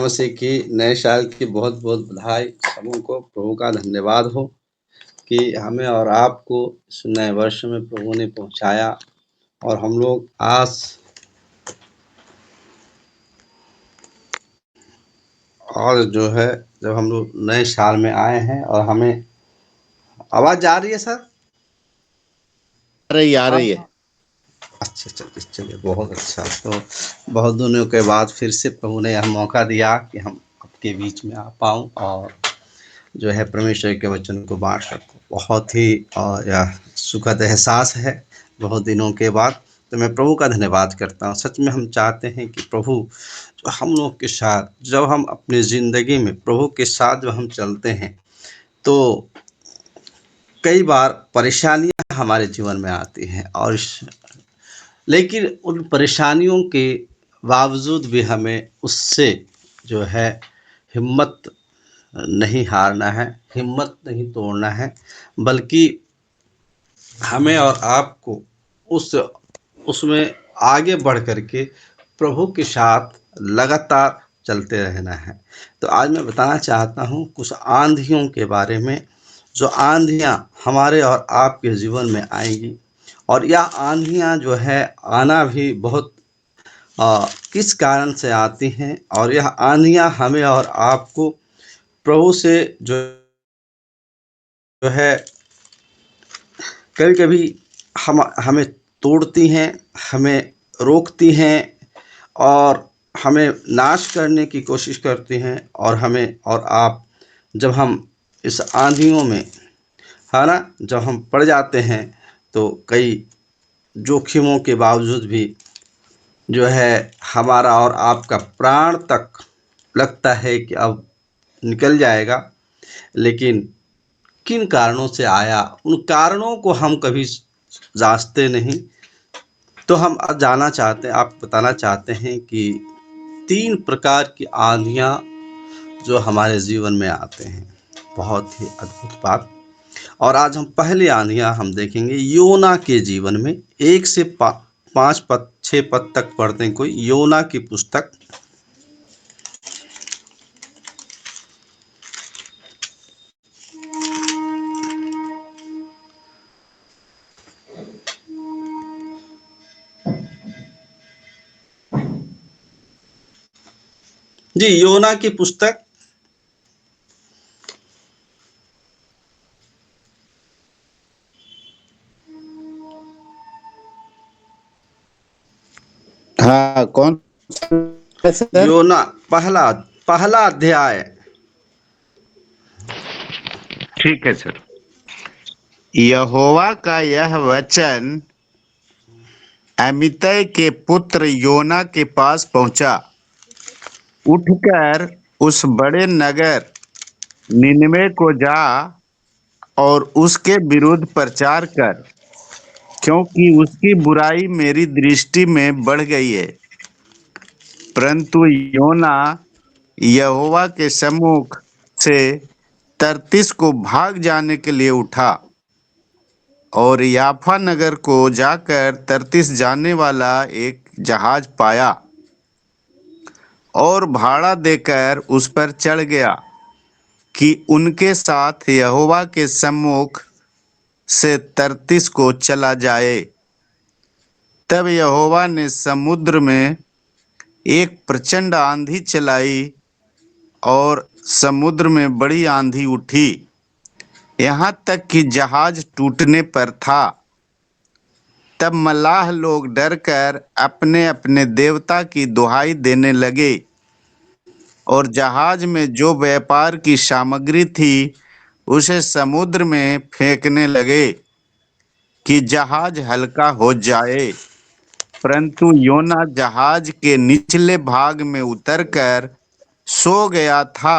मसीह की नए साल की बहुत-बहुत बधाई। सबों को प्रभु का धन्यवाद हो कि हमें और आपको इस नए वर्ष में प्रभु ने पहुँचाया और हम लोग आज और जो है जब हम लोग नए साल में आए हैं और हमें आवाज़ जा रही है सर? आ रही है। अच्छा चलिए बहुत अच्छा। तो बहुत दिनों के बाद फिर से प्रभु ने यह मौका दिया कि हम आपके बीच में आ पाऊँ और जो है परमेश्वर के वचन को बाँट सकूँ। बहुत ही यह सुखद एहसास है बहुत दिनों के बाद। तो मैं प्रभु का धन्यवाद करता हूँ। सच में हम चाहते हैं कि प्रभु जो हम लोग के साथ जब हम अपनी ज़िंदगी में प्रभु के साथ जब हम चलते हैं तो कई बार परेशानियाँ हमारे जीवन में आती हैं और लेकिन उन परेशानियों के बावजूद भी हमें उससे जो है हिम्मत नहीं हारना है, हिम्मत नहीं तोड़ना है, बल्कि हमें और आपको उसमें आगे बढ़ कर के प्रभु के साथ लगातार चलते रहना है। तो आज मैं बताना चाहता हूँ कुछ आंधियों के बारे में, जो आंधियाँ हमारे और आपके जीवन में आएंगी और यह आंधियाँ जो है आना भी बहुत किस कारण से आती हैं और यह आंधियाँ हमें और आपको प्रभु से जो है कभी-कभी हमें तोड़ती हैं, हमें रोकती हैं और हमें नाश करने की कोशिश करती हैं और हमें और आप जब हम इस आंधियों में, है ना, जब हम पड़ जाते हैं तो कई जोखिमों के बावजूद भी जो है हमारा और आपका प्राण तक लगता है कि अब निकल जाएगा, लेकिन किन कारणों से आया, उन कारणों को हम कभी जांचते नहीं। तो हम आज जानना चाहते हैं, आपको बताना चाहते हैं कि 3 प्रकार की आंधियाँ जो हमारे जीवन में आते हैं। बहुत ही अद्भुत बात। और आज हम पहली आंधियाँ हम देखेंगे योना के जीवन में। 1 से 5 पद 6 पद तक पढ़ते हैं कोई, योना की पुस्तक। जी, योना की पुस्तक हाँ, कौन सा सर? योना पहला पहला अध्याय। ठीक है सर। यहोवा का यह वचन अमित्तै के पुत्र योना के पास पहुंचा। उठकर उस बड़े नगर निनवे को जा और उसके विरुद्ध प्रचार कर, क्योंकि उसकी बुराई मेरी दृष्टि में बढ़ गई है। परंतु योना यहोवा के सम्मुख से तर्तीस को भाग जाने के लिए उठा और याफा नगर को जाकर तर्तीस जाने वाला एक जहाज पाया और भाड़ा देकर उस पर चढ़ गया कि उनके साथ यहोवा के सम्मुख से तर्तीस को चला जाए। तब यहोवा ने समुद्र में एक प्रचंड आंधी चलाई और समुद्र में बड़ी आंधी उठी, यहाँ तक कि जहाज टूटने पर था। तब मल्लाह लोग डरकर अपने अपने देवता की दुहाई देने लगे और जहाज में जो व्यापार की सामग्री थी उसे समुद्र में फेंकने लगे कि जहाज हल्का हो जाए। परंतु योना जहाज के निचले भाग में उतरकर सो गया था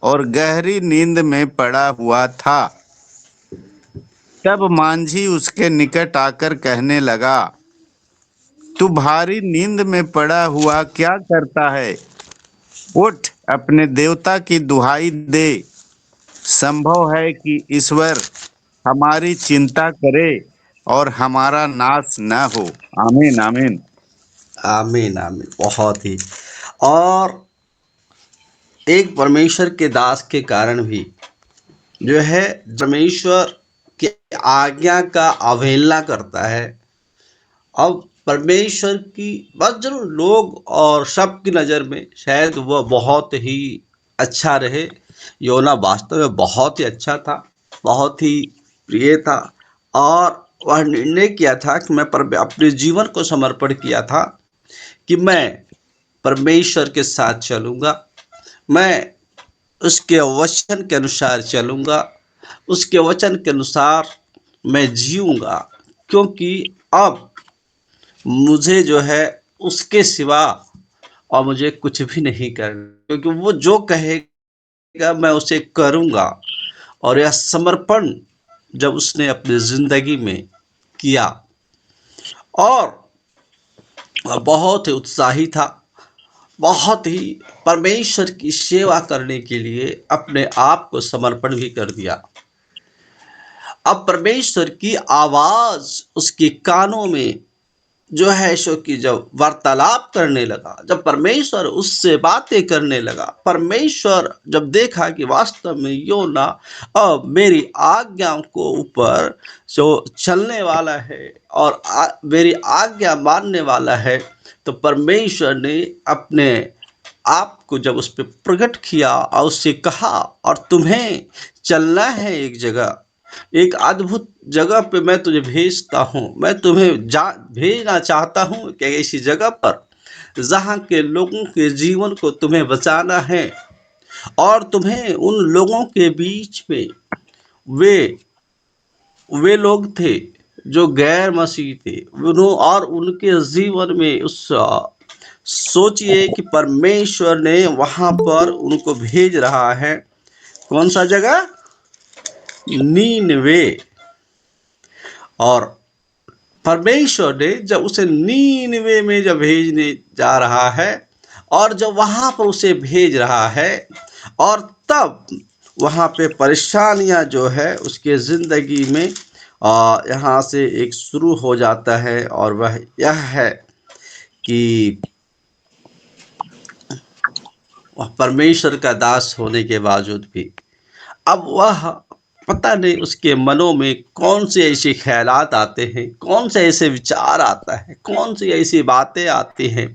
और गहरी नींद में पड़ा हुआ था। तब मांझी उसके निकट आकर कहने लगा, तू भारी नींद में पड़ा हुआ क्या करता है? उठ, अपने देवता की दुहाई दे। संभव है कि ईश्वर हमारी चिंता करे और हमारा नाश न हो। आमीन आमीन। आमीन आमीन। बहुत ही। और एक परमेश्वर के दास के कारण भी जो है परमेश्वर की आज्ञा का अवहेलना करता है। अब परमेश्वर की बस जरूर लोग और सबकी नज़र में शायद वह बहुत ही अच्छा रहे। योना वास्तव में बहुत ही अच्छा था, बहुत ही प्रिय था, और वह निर्णय किया था कि मैं अपने जीवन को समर्पण किया था कि मैं परमेश्वर के साथ चलूँगा, मैं उसके वचन के अनुसार चलूँगा, उसके वचन के अनुसार मैं जीऊँगा, क्योंकि अब मुझे जो है उसके सिवा और मुझे कुछ भी नहीं करना, क्योंकि वो जो कहेगा मैं उसे करूँगा। और यह समर्पण जब उसने अपनी ज़िंदगी में किया, और वह बहुत ही उत्साही था, बहुत ही परमेश्वर की सेवा करने के लिए अपने आप को समर्पण भी कर दिया। अब परमेश्वर की आवाज़ उसके कानों में जो है सो कि जब वार्तालाप करने लगा, जब परमेश्वर उससे बातें करने लगा, परमेश्वर जब देखा कि वास्तव में योना अब मेरी आज्ञाओं को ऊपर जो चलने वाला है और मेरी आज्ञा मानने वाला है, तो परमेश्वर ने अपने आप को जब उस पर प्रकट किया और उससे कहा, और तुम्हें चलना है एक जगह, एक अद्भुत जगह पे मैं तुझे भेजता हूँ। मैं तुम्हें भेजना चाहता हूँ कि ऐसी जगह पर जहाँ के लोगों के जीवन को तुम्हें बचाना है, और तुम्हें उन लोगों के बीच में वे वे लोग थे जो गैर मसीह थे, और उनके जीवन में उस सोचिए कि परमेश्वर ने वहाँ पर उनको भेज रहा है। कौन सा जगह? नीनवे। और परमेश्वर ने जब उसे नीनवे में जब भेजने जा रहा है, और जब वहाँ पर उसे भेज रहा है, और तब वहाँ पे परेशानियाँ जो है उसके ज़िंदगी में यहाँ से एक शुरू हो जाता है, और वह यह है कि वह परमेश्वर का दास होने के बावजूद भी अब वह पता नहीं उसके मनों में कौन से ऐसे ख्यालात आते हैं, कौन से ऐसे विचार आता है, कौन सी ऐसी बातें आती हैं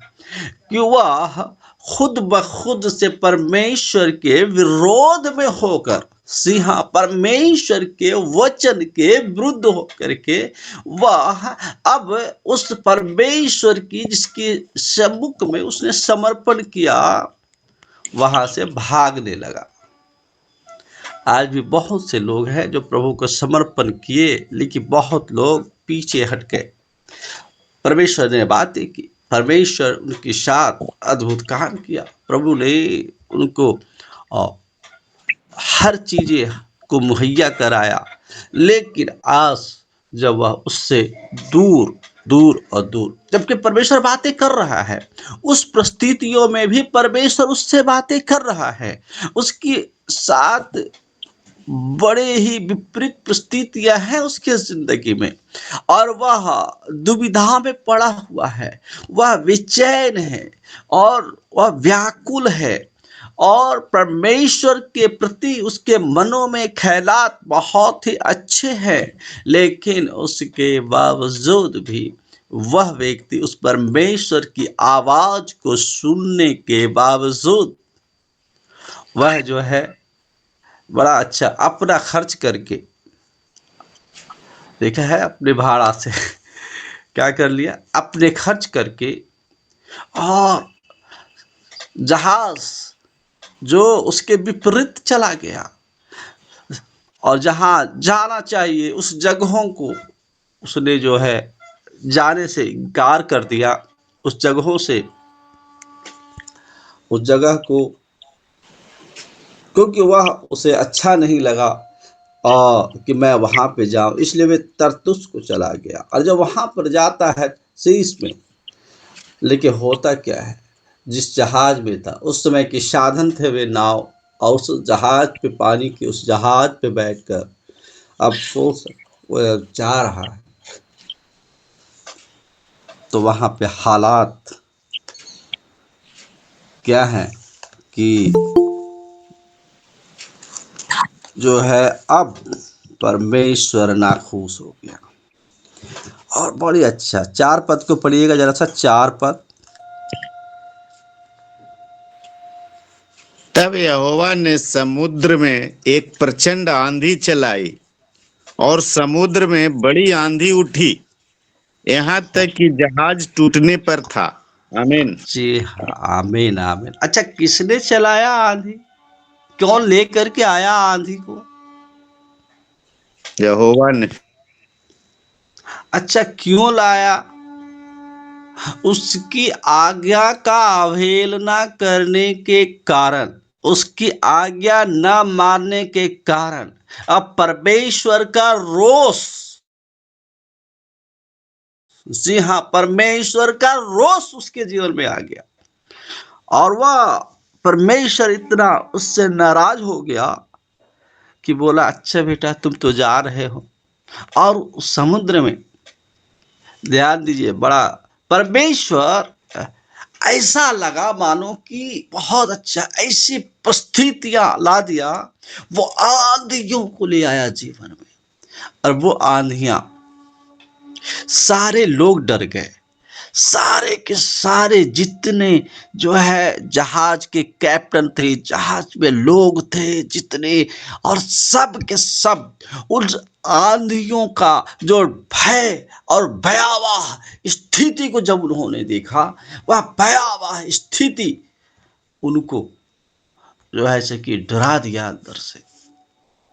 कि वह खुद ब खुद से परमेश्वर के विरोध में होकर, सिंहा परमेश्वर के वचन के विरुद्ध होकर के वह अब उस परमेश्वर की जिसके सम्मुख में उसने समर्पण किया, वहां से भागने लगा। आज भी बहुत से लोग हैं जो प्रभु को समर्पण किए, लेकिन बहुत लोग पीछे हट गए। परमेश्वर ने बातें की, परमेश्वर उनके साथ अद्भुत काम किया, प्रभु ने उनको हर चीजें को मुहैया कराया, लेकिन आज जब वह उससे दूर दूर और दूर, जबकि परमेश्वर बातें कर रहा है, उस परिस्थितियों में भी परमेश्वर उससे बातें कर रहा है, उसके साथ बड़े ही विपरीत परिस्थितियां हैं उसके जिंदगी में, और वह दुविधा में पड़ा हुआ है, वह बेचैन है, और वह व्याकुल है, और परमेश्वर के प्रति उसके मनों में ख्यालात बहुत ही अच्छे हैं, लेकिन उसके बावजूद भी वह व्यक्ति उस परमेश्वर की आवाज को सुनने के बावजूद वह जो है बड़ा अच्छा अपना खर्च करके, देखा है अपने भाड़ा से क्या कर लिया, अपने खर्च करके, और जहाज जो उसके विपरीत चला गया, और जहां जाना चाहिए उस जगहों को उसने जो है जाने से इनकार कर दिया, उस जगहों से, उस जगह को, क्योंकि वह उसे अच्छा नहीं लगा कि मैं वहां पे जाऊं, इसलिए वे तरतुस को चला गया। और जब वहां पर जाता है शीश में, लेकिन होता क्या है, जिस जहाज में था उस समय के साधन थे वे नाव, और उस जहाज पे, पानी के उस जहाज पे बैठकर अब सोच वो जा रहा है, तो वहां पे हालात क्या है कि जो है अब परमेश्वर नाखुश हो गया। और बड़ी अच्छा 4 पद को पढ़िएगा जरा सा, 4 पद। तब यहोवा ने समुद्र में एक प्रचंड आंधी चलाई और समुद्र में बड़ी आंधी उठी, यहाँ तक कि जहाज टूटने पर था। आमीन। जी हाँ, आमीन आमीन। अच्छा, किसने चलाया आंधी? कौन लेकर के आया आंधी को? यहोवा ने। अच्छा, क्यों लाया? उसकी आज्ञा का अवहेलना करने के कारण, उसकी आज्ञा न मानने के कारण अब परमेश्वर का रोष, जी हाँ, परमेश्वर का रोष उसके जीवन में आ गया। और वह परमेश्वर इतना उससे नाराज हो गया कि बोला, अच्छा बेटा तुम तो जा रहे हो। और उस समुद्र में, ध्यान दीजिए, बड़ा परमेश्वर ऐसा लगा मानो कि बहुत अच्छा, ऐसी परिस्थितियां ला दिया, वो आंधियों को ले आया जीवन में। और वो आंधियां, सारे लोग डर गए, सारे के सारे जितने जो है जहाज के कैप्टन थे, जहाज में लोग थे जितने, और सब के सब उस आंधियों का जो भय और भयावह स्थिति को जब उन्होंने देखा, वह भयावह स्थिति उनको जो है ऐसे कि डरा दिया अंदर से।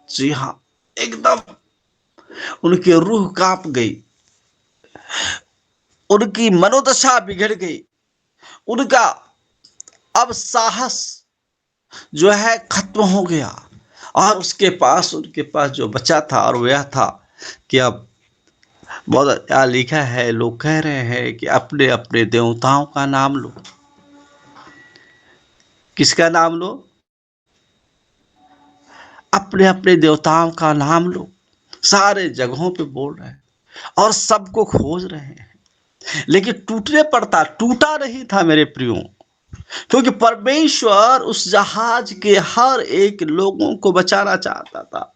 जी हाँ, एकदम उनकी रूह कांप गई, उनकी मनोदशा बिगड़ गई, उनका अब साहस जो है खत्म हो गया। और उनके पास जो बचा था और वह था कि अब बहुत अच्छा लिखा है, लोग कह रहे हैं कि अपने अपने देवताओं का नाम लो। किसका नाम लो? अपने अपने देवताओं का नाम लो। सारे जगहों पे बोल रहे हैं और सबको खोज रहे हैं, लेकिन टूटने पड़ता, टूटा नहीं था मेरे प्रियो, क्योंकि परमेश्वर उस जहाज के हर एक लोगों को बचाना चाहता था।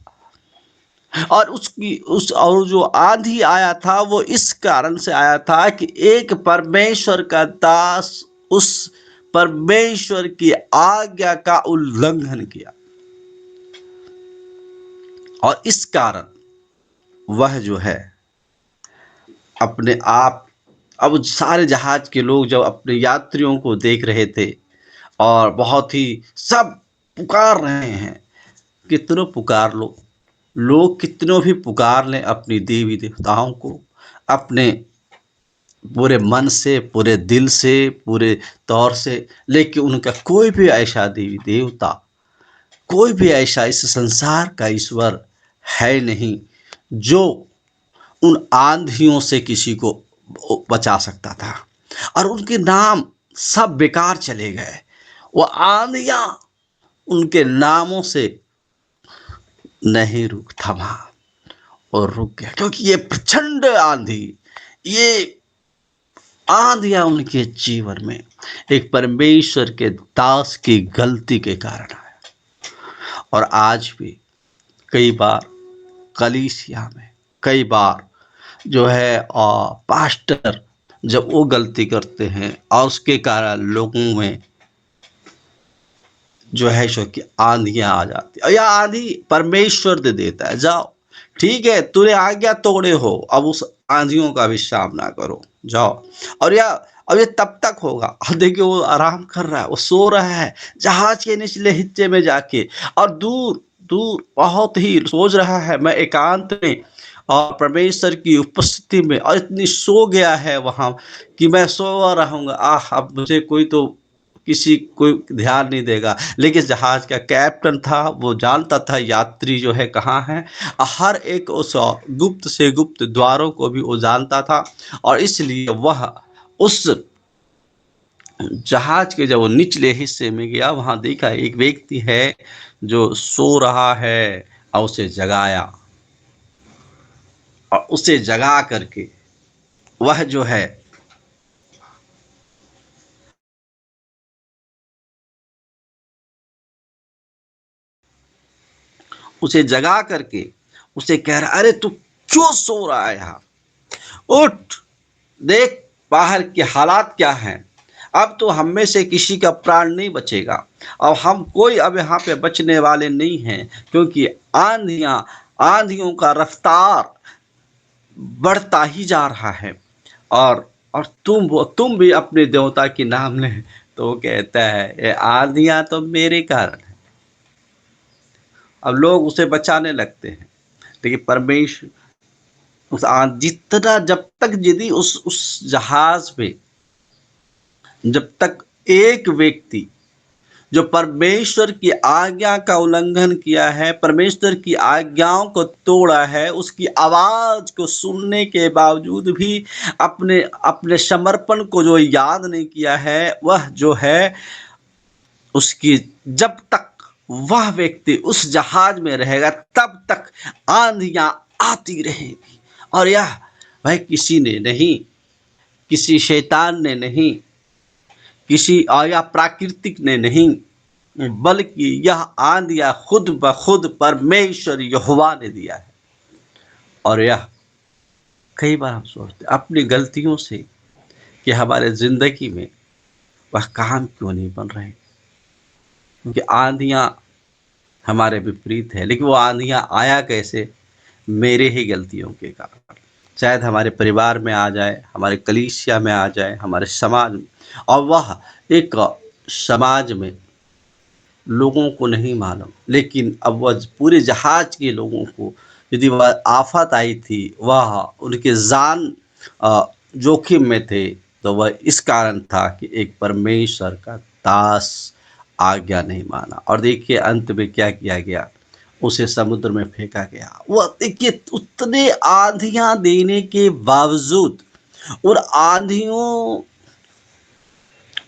और उसकी उस और जो आंधी आया था वो इस कारण से आया था कि एक परमेश्वर का दास उस परमेश्वर की आज्ञा का उल्लंघन किया, और इस कारण वह जो है अपने आप, अब सारे जहाज के लोग जब अपने यात्रियों को देख रहे थे और बहुत ही सब पुकार रहे हैं, कितनों पुकार लो, लोग कितनों भी पुकार लें अपनी देवी देवताओं को, अपने पूरे मन से, पूरे दिल से, पूरे तौर से, लेकिन उनका कोई भी ऐसा देवी देवता, कोई भी ऐसा इस संसार का ईश्वर है नहीं जो उन आंधियों से किसी को बचा सकता था। और उनके नाम सब बेकार चले गए, वो आंधियां उनके नामों से नहीं रुक थमा और रुक गया, क्योंकि ये प्रचंड आंधी, ये आंधियां उनके जीवन में एक परमेश्वर के दास की गलती के कारण आया। और आज भी कई बार कलीसिया में, कई बार जो है पास्टर जब वो गलती करते हैं और उसके कारण लोगों में जो है सो कि आंधियां आ जाती है। और यह आंधी परमेश्वर दे देता है, जाओ ठीक है, तूने आज्ञा तोड़े हो, अब उस आंधियों का भी सामना करो, जाओ। और यह अब ये तब तक होगा, अब देखिए वो आराम कर रहा है, वो सो रहा है जहाज के निचले हिस्से में जाके, और दूर दूर बहुत ही सोच रहा है मैं एकांत में और परमेश्वर की उपस्थिति में, और इतनी सो गया है वहां कि मैं सो रहूंगा, अब मुझे कोई तो किसी कोई ध्यान नहीं देगा। लेकिन जहाज का कैप्टन था, वो जानता था यात्री जो है कहाँ है, हर एक उस गुप्त से गुप्त द्वारों को भी वो जानता था। और इसलिए वह उस जहाज के जब वो निचले हिस्से में गया, वहां देखा एक व्यक्ति है जो सो रहा है, और उसे जगाया, और उसे जगा करके वह जो है उसे जगा करके उसे कह रहा, अरे तू क्यों सो रहा है यहाँ, उठ, देख बाहर के हालात क्या हैं। अब तो हम में से किसी का प्राण नहीं बचेगा, और हम कोई अब यहाँ पे बचने वाले नहीं हैं, क्योंकि आंधियों का रफ्तार बढ़ता ही जा रहा है। और तुम भी अपने देवता के नाम ले। तो वो कहता है, ये आंधियां तो मेरे कारण है। अब लोग उसे बचाने लगते हैं, लेकिन परमेश्वर जितना, जब तक यदि उस जहाज में जब तक एक व्यक्ति जो परमेश्वर की आज्ञा का उल्लंघन किया है, परमेश्वर की आज्ञाओं को तोड़ा है, उसकी आवाज को सुनने के बावजूद भी अपने अपने समर्पण को जो याद नहीं किया है, वह जो है उसकी, जब तक वह व्यक्ति उस जहाज में रहेगा तब तक आंधियां आती रहेगी। और यह भाई किसी ने नहीं, किसी शैतान ने नहीं, किसी या प्राकृतिक ने नहीं, बल्कि यह आंधियां खुद ब खुद परमेश्वर यहोवा ने दिया है। और यह कई बार हम सोचते अपनी गलतियों से कि हमारे जिंदगी में वह काम क्यों नहीं बन रहे, क्योंकि आंधियां हमारे विपरीत है, लेकिन वो आंधियां आया कैसे, मेरे ही गलतियों के कारण। शायद हमारे परिवार में आ जाए, हमारे कलीसिया में आ जाए, हमारे समाज में, और वह एक समाज में लोगों को नहीं मालूम, लेकिन अब वह पूरे जहाज के लोगों को यदि वह आफत आई थी, वह उनके जान जोखिम में थे, तो वह इस कारण था कि एक परमेश्वर का दास आज्ञा नहीं माना। और देखिए अंत में क्या किया गया, उसे समुद्र में फेंका गया। वह देखिए उतने आंधियां देने के बावजूद, और आंधियों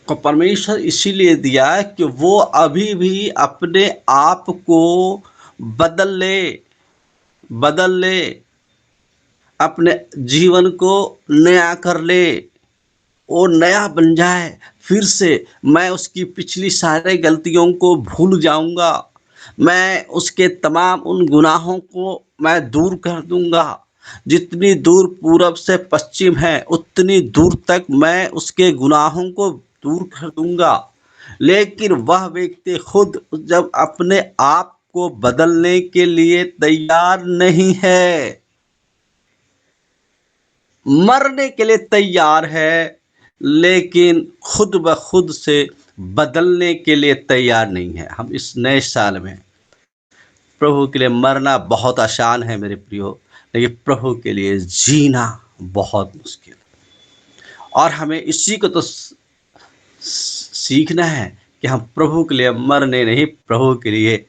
को परमेश्वर इसीलिए दिया है कि वो अभी भी अपने आप को बदल ले, अपने जीवन को नया कर ले, वो नया बन जाए। फिर से मैं उसकी पिछली सारे गलतियों को भूल जाऊंगा, मैं उसके तमाम उन गुनाहों को मैं दूर कर दूंगा। जितनी दूर पूरब से पश्चिम है, उतनी दूर तक मैं उसके गुनाहों को दूर कर दूंगा। लेकिन वह व्यक्ति खुद जब अपने आप को बदलने के लिए तैयार नहीं है, मरने के लिए तैयार है, लेकिन खुद ब खुद से बदलने के लिए तैयार नहीं है। हम इस नए साल में प्रभु के लिए मरना बहुत आसान है मेरे प्रियो, लेकिन प्रभु के लिए जीना बहुत मुश्किल। और हमें इसी को तो सीखना है कि हम प्रभु के लिए मरने नहीं, प्रभु के लिए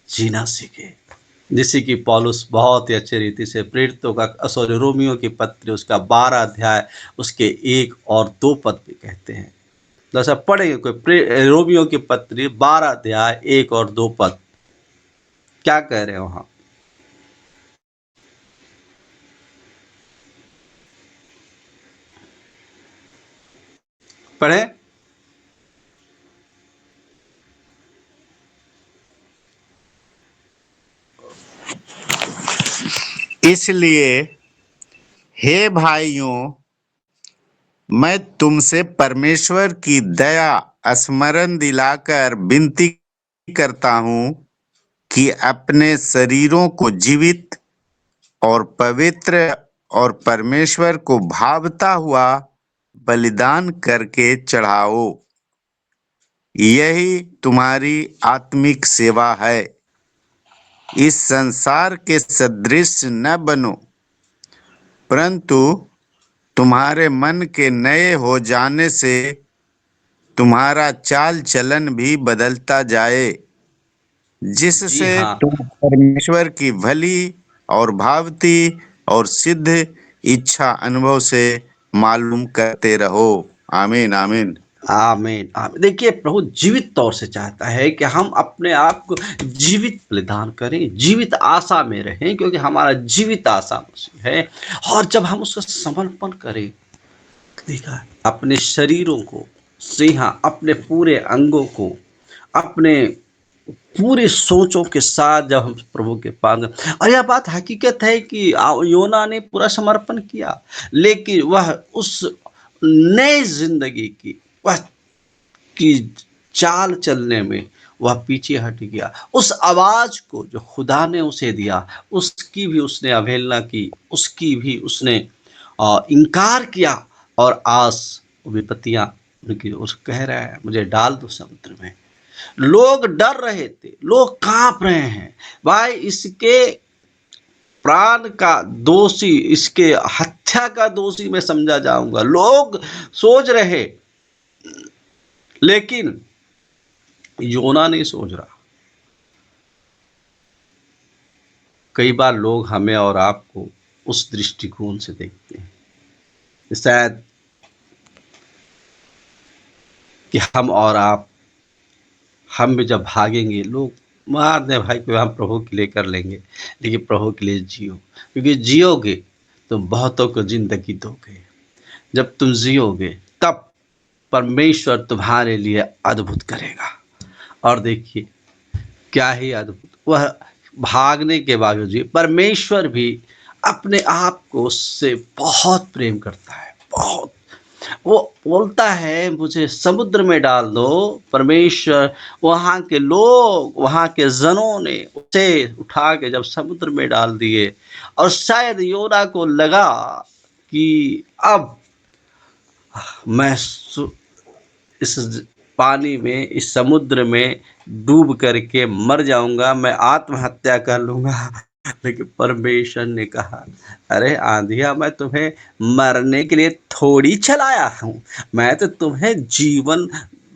जीना सीखे। जिससे कि पौलुस बहुत ही अच्छे रीति से प्रेरितों का रोमियो की पत्र उसका 12 अध्याय उसके 1 और 2 पद भी कहते हैं। जैसा पढ़ेंगे कोई रोमियो की पत्र 12 अध्याय 1 और 2 पद क्या कह रहे हैं वहां, पढ़े। इसलिए हे भाइयों, मैं तुमसे परमेश्वर की दया स्मरण दिलाकर विनती करता हूं कि अपने शरीरों को जीवित और पवित्र और परमेश्वर को भावता हुआ बलिदान करके चढ़ाओ। यही तुम्हारी आत्मिक सेवा है। इस संसार के सदृश न बनो, परंतु तुम्हारे मन के नए हो जाने से तुम्हारा चाल चलन भी बदलता जाए, जी जिससे हाँ, तुम परमेश्वर की भली और भावती और सिद्ध इच्छा अनुभव से मालूम करते रहो। आमीन आमीन। आमीन आमीन। देखिए प्रभु जीवित तौर से चाहता है कि हम अपने आप को जीवित बलिदान करें, जीवित आशा में रहें, क्योंकि हमारा जीवित आशा मसीह है। और जब हम उसका समर्पण करें, देखा अपने शरीरों को, जी हाँ, अपने पूरे अंगों को, अपने पूरी सोचों के साथ जब हम प्रभु के पास गए, और यह बात हकीकत है कि योना ने पूरा समर्पण किया, लेकिन वह उस नई जिंदगी की वह की चाल चलने में वह पीछे हट गया। उस आवाज को जो खुदा ने उसे दिया, उसकी भी उसने अवहेलना की, उसकी भी उसने इनकार किया, और आज विपत्तियां उनकी उस कह रहा है मुझे डाल दो समुद्र में। लोग डर रहे थे, लोग कांप रहे हैं, भाई इसके प्राण का दोषी, इसके हत्या का दोषी मैं समझा जाऊंगा, लोग सोच रहे। लेकिन योना नहीं सोच रहा। कई बार लोग हमें और आपको उस दृष्टिकोण से देखते हैं, शायद कि हम और आप, हम भी जब भागेंगे लोग मार दे भाई को, हम प्रभु के लिए कर लेंगे, लेकिन प्रभु के लिए जियो, क्योंकि जियोगे तो बहुतों को जिंदगी दोगे। जब तुम जियोगे तब परमेश्वर तुम्हारे लिए अद्भुत करेगा। और देखिए क्या ही अद्भुत, वह भागने के बावजूद भी परमेश्वर भी अपने आप को उससे बहुत प्रेम करता है, बहुत। वो बोलता है मुझे समुद्र में डाल दो। परमेश्वर, वहाँ के लोग, वहाँ के जनों ने उसे उठा के जब समुद्र में डाल दिए, और शायद योना को लगा कि अब मैं इस पानी में, इस समुद्र में डूब करके मर जाऊंगा, मैं आत्महत्या कर लूंगा। लेकिन परमेश्वर ने कहा, अरे आंधिया, मैं तुम्हें मरने के लिए थोड़ी चलाया हूँ, मैं तो तुम्हें जीवन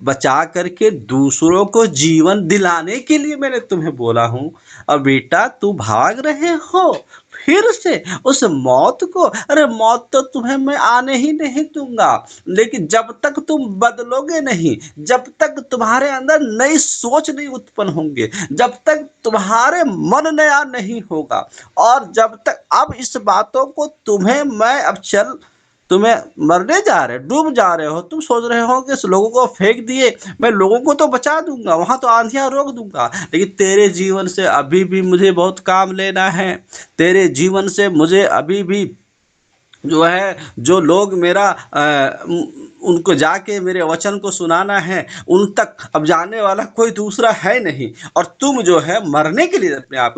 बचा करके दूसरों को जीवन दिलाने के लिए मैंने तुम्हें बोला हूँ। और बेटा तू भाग रहे हो फिर से उस मौत को, अरे मौत तो तुम्हें मैं आने ही नहीं दूंगा, लेकिन जब तक तुम बदलोगे नहीं, जब तक तुम्हारे अंदर नई सोच नहीं उत्पन्न होंगे, जब तक तुम्हारे मन नया नहीं होगा, और जब तक अब इस बातों को तुम्हें मैं अब चल, तुम्हें मरने जा रहे, डूब जा रहे हो, तुम सोच रहे हो कि इस लोगों को फेंक दिए, मैं लोगों को तो बचा दूंगा, वहां तो आंधियां रोक दूंगा, लेकिन तेरे जीवन से अभी भी मुझे बहुत काम लेना है। तेरे जीवन से मुझे अभी भी जो है, जो लोग मेरा उनको जाके मेरे वचन को सुनाना है, उन तक अब जाने वाला कोई दूसरा है नहीं, और तुम जो है मरने के लिए अपने आप।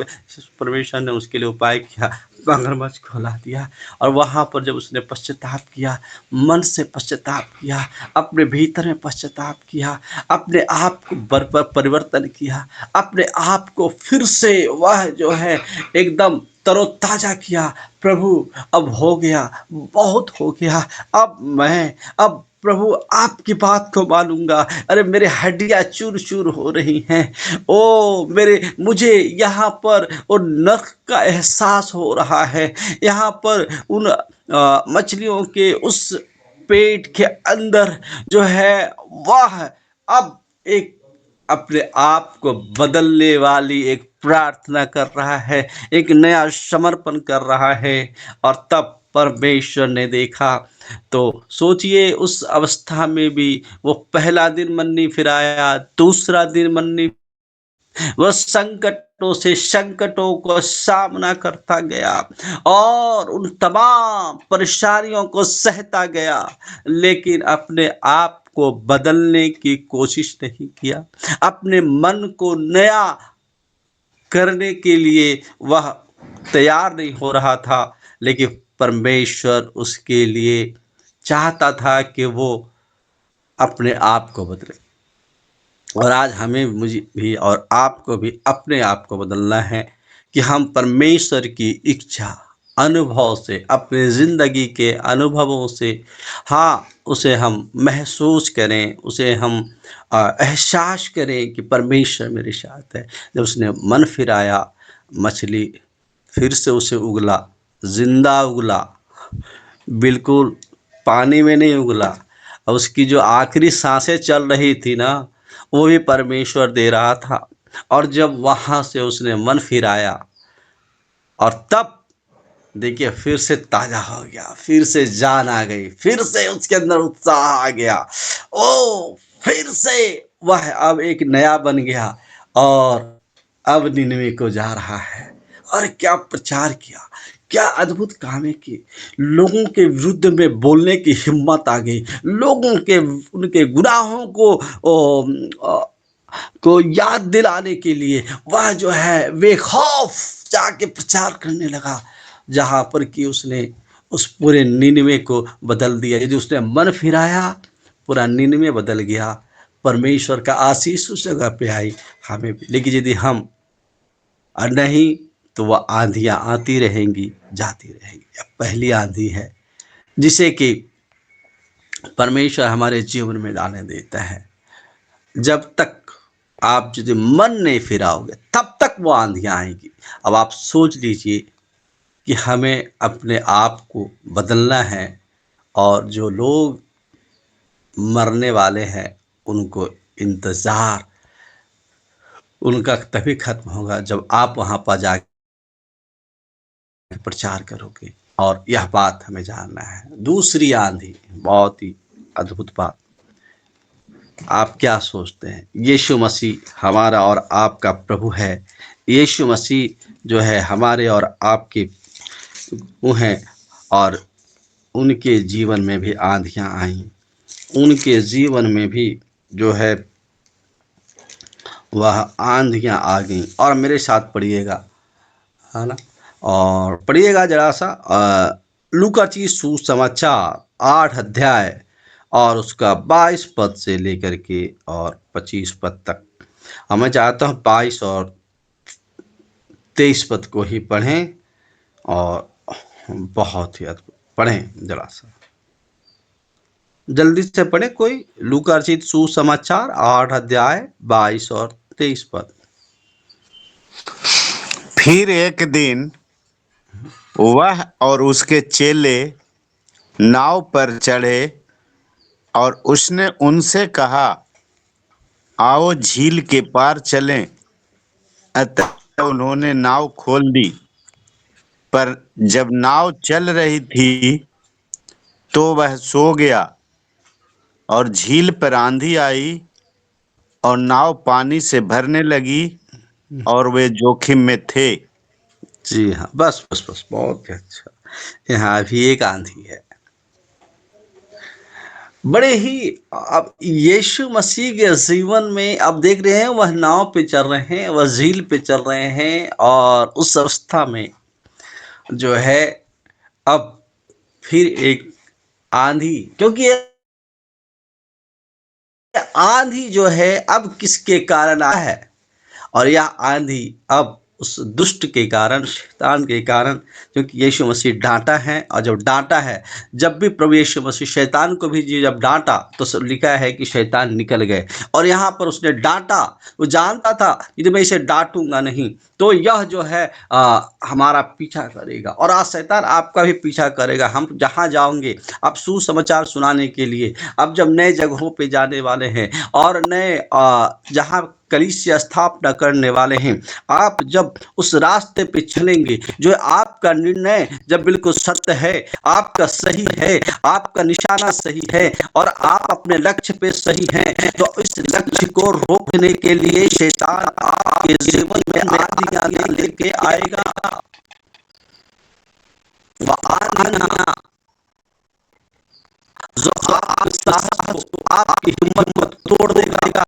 परमेश्वर ने उसके लिए उपाय किया, मगरमच्छ खोला दिया, और वहां पर जब उसने पश्चाताप किया, मन से पश्चाताप किया, अपने भीतर में पश्चाताप किया, अपने आप को परिवर्तन किया, अपने आप को फिर से वह जो है एकदम तरोताजा किया। प्रभु अब हो गया, बहुत हो गया, अब प्रभु आपकी बात को मानूंगा। अरे मेरे हड्डियां चूर चूर हो रही हैं, ओ मेरे, मुझे यहाँ पर वो नख का एहसास हो रहा है, यहाँ पर उन मछलियों के उस पेट के अंदर जो है वह अब एक अपने आप को बदलने वाली एक प्रार्थना कर रहा है, एक नया समर्पण कर रहा है। और तब परमेश्वर ने देखा, तो सोचिए उस अवस्था में भी वो पहला दिन मन नहीं फिराया, दूसरा दिन मन नहीं, वह संकटों से संकटों को सामना करता गया, और उन तमाम परेशानियों को सहता गया, लेकिन अपने आप को बदलने की कोशिश नहीं किया, अपने मन को नया करने के लिए वह तैयार नहीं हो रहा था। लेकिन परमेश्वर उसके लिए चाहता था कि वो अपने आप को बदले। और आज हमें, मुझे भी और आपको भी अपने आप को बदलना है, कि हम परमेश्वर की इच्छा अनुभव से, अपने ज़िंदगी के अनुभवों से, हाँ, उसे हम महसूस करें, उसे हम एहसास करें कि परमेश्वर मेरे साथ है। जब उसने मन फिराया, मछली फिर से उसे उगला, जिंदा उगला, बिल्कुल पानी में नहीं उगला। और उसकी जो आखिरी सांसें चल रही थी ना, वो भी परमेश्वर दे रहा था। और जब वहां से उसने मन फिराया, और तब देखिए फिर से ताजा हो गया, फिर से जान आ गई, फिर से उसके अंदर उत्साह आ गया, ओ फिर से वह अब एक नया बन गया। और अब निनवे को जा रहा है। और क्या प्रचार किया, क्या अद्भुत कामें किए, लोगों के विरुद्ध में बोलने की हिम्मत आ गई, लोगों के उनके गुनाहों को याद दिलाने के लिए वह जो है बेखौफ जाके प्रचार करने लगा, जहां पर कि उसने उस पूरे निनवे को बदल दिया। यदि उसने मन फिराया, पूरा निनवे बदल गया। परमेश्वर का आशीष उस जगह पे आई हमें भी। लेकिन यदि हम नहीं, तो वह आंधियां आती रहेंगी, जाती रहेंगी। अब पहली आंधी है जिसे कि परमेश्वर हमारे जीवन में लाने देता है। जब तक आप यदि मन नहीं फिराओगे तब तक वो आंधियां आएंगी। अब आप सोच लीजिए कि हमें अपने आप को बदलना है, और जो लोग मरने वाले हैं उनको इंतजार उनका तभी खत्म होगा जब आप वहां पर जाकर प्रचार करोगे। और यह बात हमें जानना है। दूसरी आंधी, बहुत ही अद्भुत बात, आप क्या सोचते हैं? यीशु मसीह हमारा और आपका प्रभु है। यीशु मसीह जो है हमारे और आपके वो हैं, और उनके जीवन में भी आंधियां आई, उनके जीवन में भी जो है वह आंधियां आ गई। और मेरे साथ पढ़िएगा, है ना, और पढ़िएगा जरा सा लूका की सुसमाचार 8 अध्याय और उसका 22 पद से लेकर के और 25 पद तक। मैं चाहता हूँ 22 और 23 पद को ही पढ़ें, और बहुत ही अद्भुत पढ़ें, जरा सा जल्दी से पढ़ें। कोई लूका रचित सुसमाचार 8 अध्याय 22 और 23 पद। फिर एक दिन वह और उसके चेले नाव पर चढ़े और उसने उनसे कहा, आओ झील के पार चलें। अतः उन्होंने नाव खोल दी। पर जब नाव चल रही थी तो वह सो गया, और झील पर आंधी आई और नाव पानी से भरने लगी और वे जोखिम में थे। जी हाँ, बस बस बस, बहुत ही अच्छा। यहाँ भी एक आंधी है, बड़े ही। अब यीशु मसीह के जीवन में अब देख रहे हैं, वह नाव पे चल रहे हैं, वह झील पे चल रहे हैं, और उस अवस्था में जो है अब फिर एक आंधी, क्योंकि ये आंधी जो है अब किसके कारण आया है? और यह आंधी अब उस दुष्ट के कारण, शैतान के कारण, क्योंकि यीशु मसीह डांटा है। और जब डांटा है, जब भी प्रभु यीशु मसीह शैतान को भी जब डांटा, तो लिखा है कि शैतान निकल गए। और यहाँ पर उसने डांटा, वो जानता था यदि मैं इसे डांटूंगा नहीं तो यह जो है हमारा पीछा करेगा, और आज शैतान आपका भी पीछा करेगा। हम जहाँ जाओगे अब सुसमाचार सुनाने के लिए, अब जब नए जगहों पे जाने वाले हैं और नए जहाँ कलीसिया स्थापना करने वाले हैं, आप जब उस रास्ते पे चलेंगे जो आपका निर्णय जब बिल्कुल सत्य है, आपका सही है, आपका निशाना सही है, और आप अपने लक्ष्य पे सही हैं, तो इस लक्ष्य को रोकने के लिए शैतान आपके जीवन में आंधियां लेके आएगा। वह आंधियां जो आपके साहस को, आपकी हिम्मत को तोड़ देगा,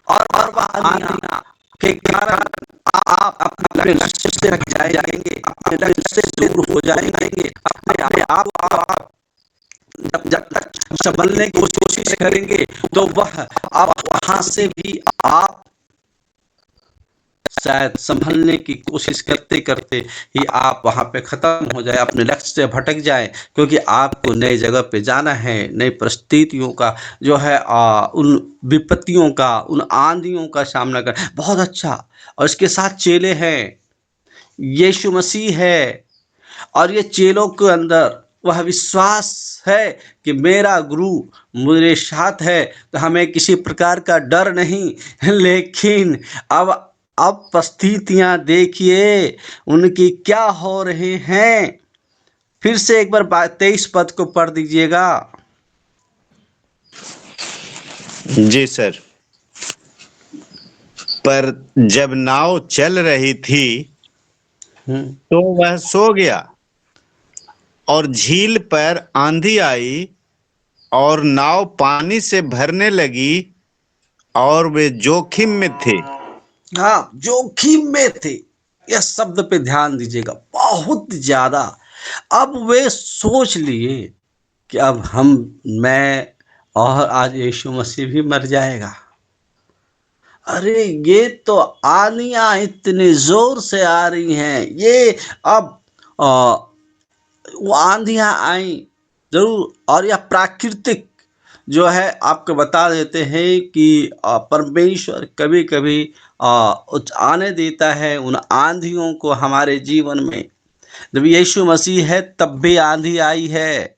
और वह आंधियां के कारण आप अपने लक्ष्य से हट जाएंगे, अपने लक्ष्य से दूर हो जाएंगे, अपने आप जब तक संभलने की कोशिश करेंगे तो वह आप वहां से भी आप शायद संभलने की कोशिश करते करते ही आप वहां पे खत्म हो जाए, अपने लक्ष्य से भटक जाए, क्योंकि आपको नई जगह पे जाना है, नई परिस्थितियों का जो है उन विपत्तियों का, उन आंधियों का सामना कर। बहुत अच्छा। और इसके साथ चेले हैं, यीशु मसीह है, और ये चेलों के अंदर वह विश्वास है कि मेरा गुरु मेरे साथ है, तो हमें किसी प्रकार का डर नहीं। लेकिन अब परिस्थितियां देखिए उनकी क्या हो रहे हैं। फिर से एक बार 23 पद को पढ़ दीजिएगा। जी सर। पर जब नाव चल रही थी हम्म। तो वह सो गया, और झील पर आंधी आई और नाव पानी से भरने लगी, और वे जोखिम में थे। हाँ, जोखिम में थे। यह शब्द पे ध्यान दीजिएगा, बहुत ज्यादा। अब वे सोच लिए कि अब मैं और आज यीशु मसीह भी मर जाएगा। अरे ये तो आंधियां इतने जोर से आ रही हैं, ये अब वो आंधियां आई जरूर। और यह प्राकृतिक जो है, आपको बता देते हैं कि परमेश्वर कभी कभी आने देता है उन आंधियों को हमारे जीवन में। जब यीशु मसीह है तब भी आंधी आई है,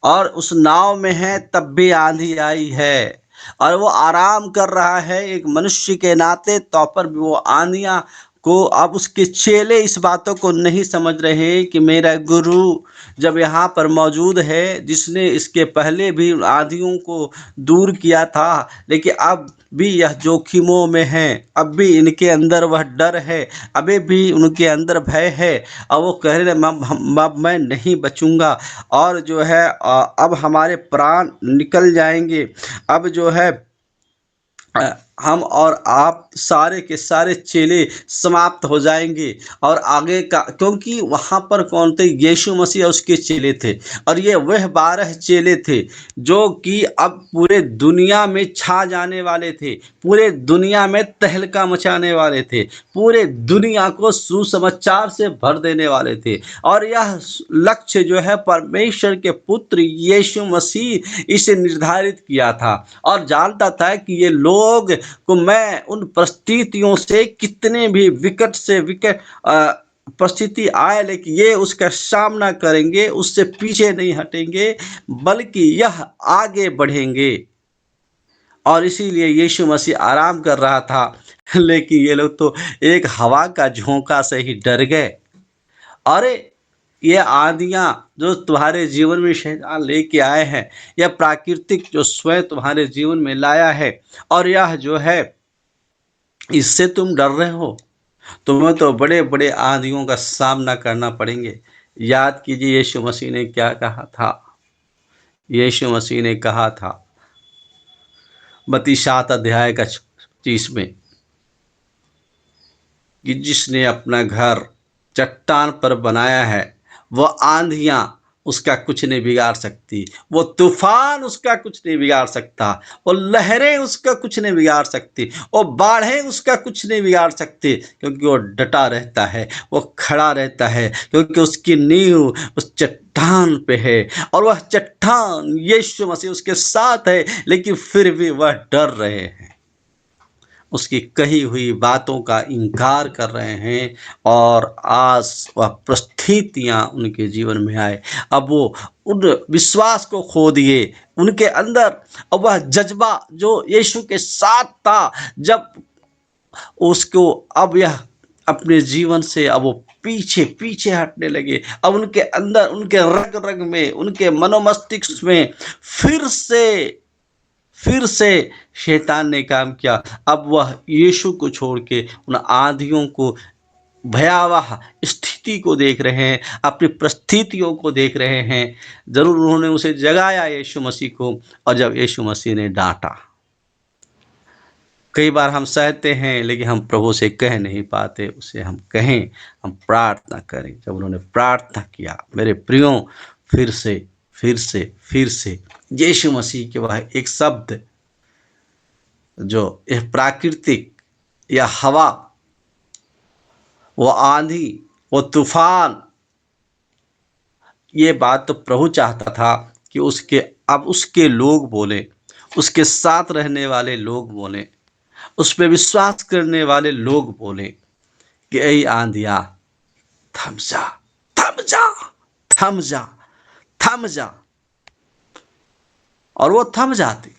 और उस नाव में है तब भी आंधी आई है, और वो आराम कर रहा है एक मनुष्य के नाते, तो पर भी वो आंधियां को, अब उसके चेले इस बातों को नहीं समझ रहे कि मेरा गुरु जब यहाँ पर मौजूद है, जिसने इसके पहले भी आंधियों को दूर किया था, लेकिन अब भी यह जोखिमों में है, अब भी इनके अंदर वह डर है, अभी भी उनके अंदर भय है, और वो कह रहे मैं नहीं बचूंगा, और जो है अब हमारे प्राण निकल जाएंगे, अब जो है हम और आप सारे के सारे चेले समाप्त हो जाएंगे। और आगे का, क्योंकि वहाँ पर कौन थे? यीशु मसीह और उसके चेले थे, और ये वह 12 चेले थे जो कि अब पूरे दुनिया में छा जाने वाले थे, पूरे दुनिया में तहलका मचाने वाले थे, पूरे दुनिया को सुसमाचार से भर देने वाले थे। और यह लक्ष्य जो है परमेश्वर के पुत्र यीशु मसीह इसे निर्धारित किया था, और जानता था कि ये लोग को मैं उन परिस्थितियों से, कितने भी विकट से विकट परिस्थिति आए, लेकिन ये उसका सामना करेंगे, उससे पीछे नहीं हटेंगे, बल्कि यह आगे बढ़ेंगे। और इसीलिए यीशु मसीह आराम कर रहा था, लेकिन ये लोग तो एक हवा का झोंका से ही डर गए। अरे ये आंधियां जो तुम्हारे जीवन में शैतान लेके आए हैं, यह प्राकृतिक जो स्वयं तुम्हारे जीवन में लाया है, और यह जो है इससे तुम डर रहे हो, तुम्हें तो बड़े बड़े आंधियों का सामना करना पड़ेंगे। याद कीजिए यीशु मसीह ने क्या कहा था। यीशु मसीह ने कहा था मत्ती 7 अध्याय का 30 में, कि जिसने अपना घर चट्टान पर बनाया है, वह आंधियां उसका कुछ नहीं बिगाड़ सकती, वो तूफान उसका कुछ नहीं बिगाड़ सकता, वो लहरें उसका कुछ नहीं बिगाड़ सकती, वो बाढ़ें उसका कुछ नहीं बिगाड़ सकती, क्योंकि वो डटा रहता है, वो खड़ा रहता है, क्योंकि उसकी नींव उस चट्टान पे है, और वह चट्टान यीशु मसीह उसके साथ है, लेकिन फिर भी वह डर रहे हैं, उसकी कही हुई बातों का इनकार कर रहे हैं, और आज वह परिस्थितियां उनके जीवन में आए, अब वो उन विश्वास को खो दिए उनके अंदर। अब वह जज्बा जो यीशु के साथ था, जब उसको, अब यह अपने जीवन से अब वो पीछे पीछे हटने लगे। अब उनके अंदर, उनके रग रग में, उनके मनोमस्तिष्क में फिर से शैतान ने काम किया। अब वह यीशु को छोड़ के उन आंधियों को, भयावह स्थिति को देख रहे हैं, अपनी परिस्थितियों को देख रहे हैं। जरूर उन्होंने उसे जगाया यीशु मसीह को, और जब यीशु मसीह ने डांटा, कई बार हम सहते हैं, लेकिन हम प्रभु से कह नहीं पाते, उसे हम कहें, हम प्रार्थना करें। जब उन्होंने प्रार्थना किया, मेरे प्रियो, फिर से यीशु मसीह के वह एक शब्द, जो यह प्राकृतिक, या हवा, वो आंधी, वो तूफान, ये बात तो प्रभु चाहता था कि उसके लोग बोले, उसके साथ रहने वाले लोग बोले, उस पर विश्वास करने वाले लोग बोले कि ऐ आंधिया थम जा, थम जा, थम जा, थम जा। और वो थम जाती,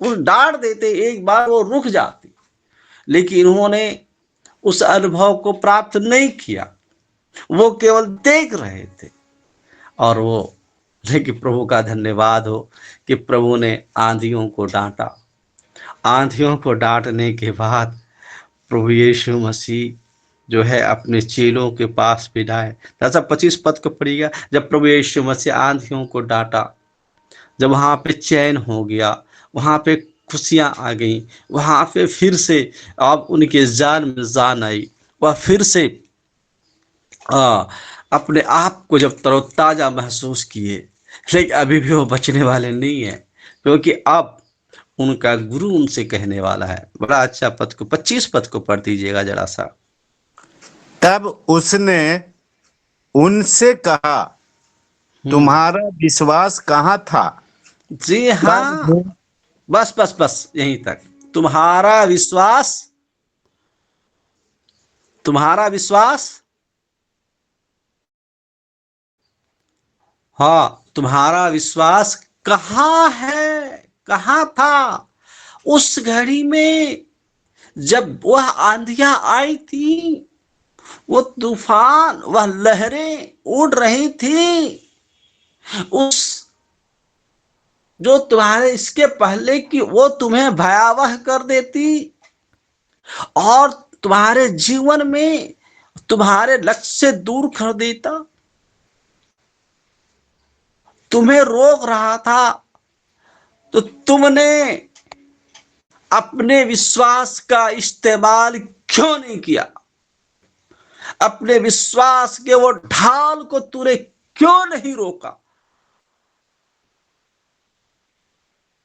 उस डांट देते, एक बार वो रुक जाती, लेकिन उन्होंने उस अनुभव को प्राप्त नहीं किया, वो केवल देख रहे थे। और वो, लेकिन प्रभु का धन्यवाद हो कि प्रभु ने आंधियों को डांटा। आंधियों को डांटने के बाद प्रभु यीशु मसीह जो है अपने चेलों के पास भिड़ाए। ऐसा 25 पद को पढ़िएगा, जब प्रभु यीशु मसीह आंधियों को डांटा, जब वहां पे चैन हो गया, वहां पे खुशियां आ गई, वहां पे फिर से अब उनके जान में जान आई, वह फिर से आ, अपने आप को जब तरोताजा महसूस किए। लेकिन अभी भी वो बचने वाले नहीं है, क्योंकि अब उनका गुरु उनसे कहने वाला है। बड़ा अच्छा पद को 25 पद को पढ़ दीजिएगा जरा सा। तब उसने उनसे कहा, तुम्हारा विश्वास कहाँ था? जी पर हाँ, बस बस बस यहीं तक। तुम्हारा विश्वास, तुम्हारा विश्वास, हाँ, तुम्हारा विश्वास कहाँ है, कहाँ था उस घड़ी में जब वह आंधियां आई थी, वो तूफान, वह लहरें उड़ रही थी, उस जो तुम्हारे इसके पहले कि वो तुम्हें भयावह कर देती और तुम्हारे जीवन में तुम्हारे लक्ष्य से दूर कर देता, तुम्हें रोक रहा था, तो तुमने अपने विश्वास का इस्तेमाल क्यों नहीं किया? अपने विश्वास के वो ढाल को तूने क्यों नहीं रोका?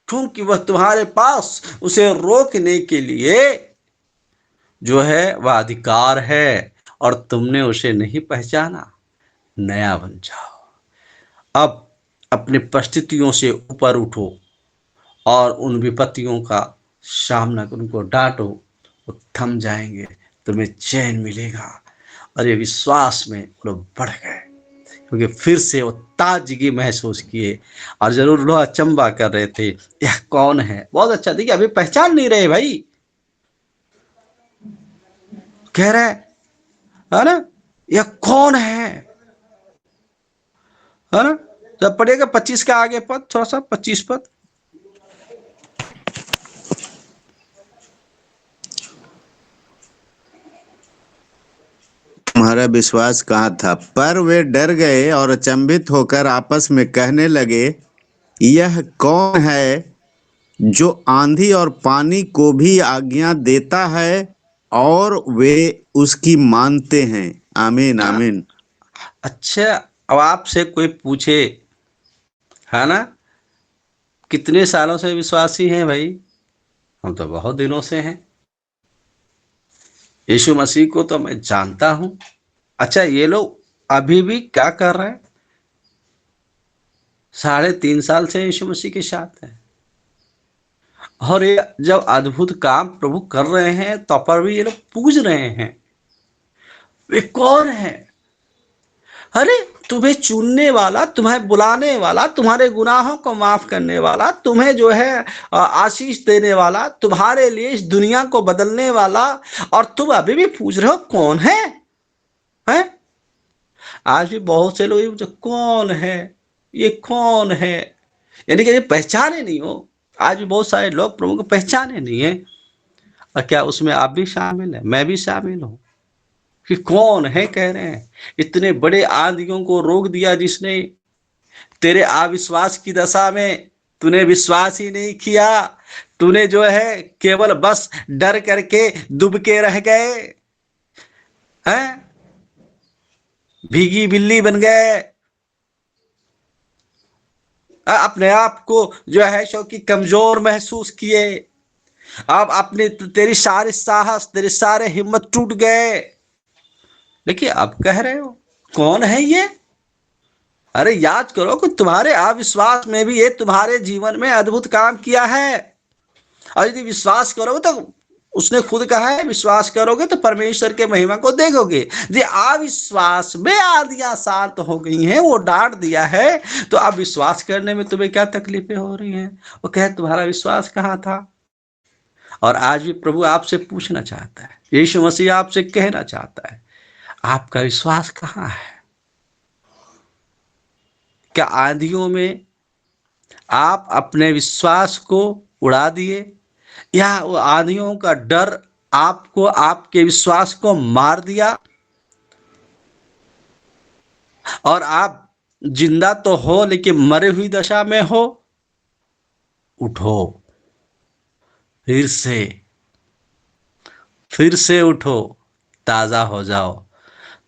क्योंकि वह तुम्हारे पास उसे रोकने के लिए जो है वह अधिकार है, और तुमने उसे नहीं पहचाना। नया बन जाओ। अब अपनी परिस्थितियों से ऊपर उठो और उन विपत्तियों का सामना कर, उनको डांटो, वो थम जाएंगे, तुम्हें चैन मिलेगा। और ये विश्वास में लोग बढ़ गए, क्योंकि फिर से वो ताजगी महसूस किए। और जरूर लोग अचंबा कर रहे थे, यह कौन है। बहुत अच्छा, देखिए अभी पहचान नहीं रहे भाई, कह रहे है ना, यह कौन है ना। जब पढ़िएगा 25 का आगे पद, थोड़ा सा 25 पद। तुम्हारा विश्वास कहाँ था? पर वे डर गए और अचंभित होकर आपस में कहने लगे, यह कौन है जो आंधी और पानी को भी आज्ञा देता है और वे उसकी मानते हैं? आमीन आमीन। अच्छा, अब आपसे कोई पूछे, है ना, कितने सालों से विश्वासी हैं भाई? हम तो बहुत दिनों से हैं। यीशु मसीह को तो मैं जानता हूं। अच्छा, ये लोग अभी भी क्या कर रहे हैं? 3.5 साल से यीशु मसीह के साथ है, और ये जब अद्भुत काम प्रभु कर रहे हैं तो पर भी ये लोग पूछ रहे हैं, वे कौन है? अरे, तुम्हें चुनने वाला, तुम्हें बुलाने वाला, तुम्हारे गुनाहों को माफ करने वाला, तुम्हें जो है आशीष देने वाला, तुम्हारे लिए इस दुनिया को बदलने वाला, और तुम अभी भी पूछ रहे हो कौन है? हैं? आज भी बहुत से लोग जो कौन है, ये कौन है, यानी कि ये पहचाने नहीं हो। आज भी बहुत सारे लोग प्रभु को पहचाने नहीं है। और क्या उसमें आप भी शामिल है, मैं भी शामिल हूं, कि कौन है कह रहे हैं। इतने बड़े आंधियों को रोक दिया जिसने, तेरे अविश्वास की दशा में तूने विश्वास ही नहीं किया, तूने जो है केवल बस डर करके दुबके रह गए हैं, भीगी बिल्ली बन गए, अपने आप को जो है सो कि कमजोर महसूस किए। अब अपने तेरी सारे साहस, तेरे सारे हिम्मत टूट गए। देखिए, अब कह रहे हो कौन है ये? अरे याद करो कि तुम्हारे अविश्वास में भी ये तुम्हारे जीवन में अद्भुत काम किया है। और यदि विश्वास करोगे तो उसने खुद कहा है, विश्वास करोगे तो परमेश्वर के महिमा को देखोगे। जी, अविश्वास में आंधियां शांत हो गई हैं, वो डांट दिया है, तो अब विश्वास करने में तुम्हें क्या तकलीफें हो रही हैं? वो कहे तुम्हारा विश्वास कहाँ था? और आज भी प्रभु आपसे पूछना चाहता है, यीशु मसीह आपसे कहना चाहता है, आपका विश्वास कहाँ है? क्या आंधियों में आप अपने विश्वास को उड़ा दिए, या वो आंधियों का डर आपको आपके विश्वास को मार दिया और आप जिंदा तो हो लेकिन मरे हुई दशा में हो। उठो, फिर से उठो, ताजा हो जाओ,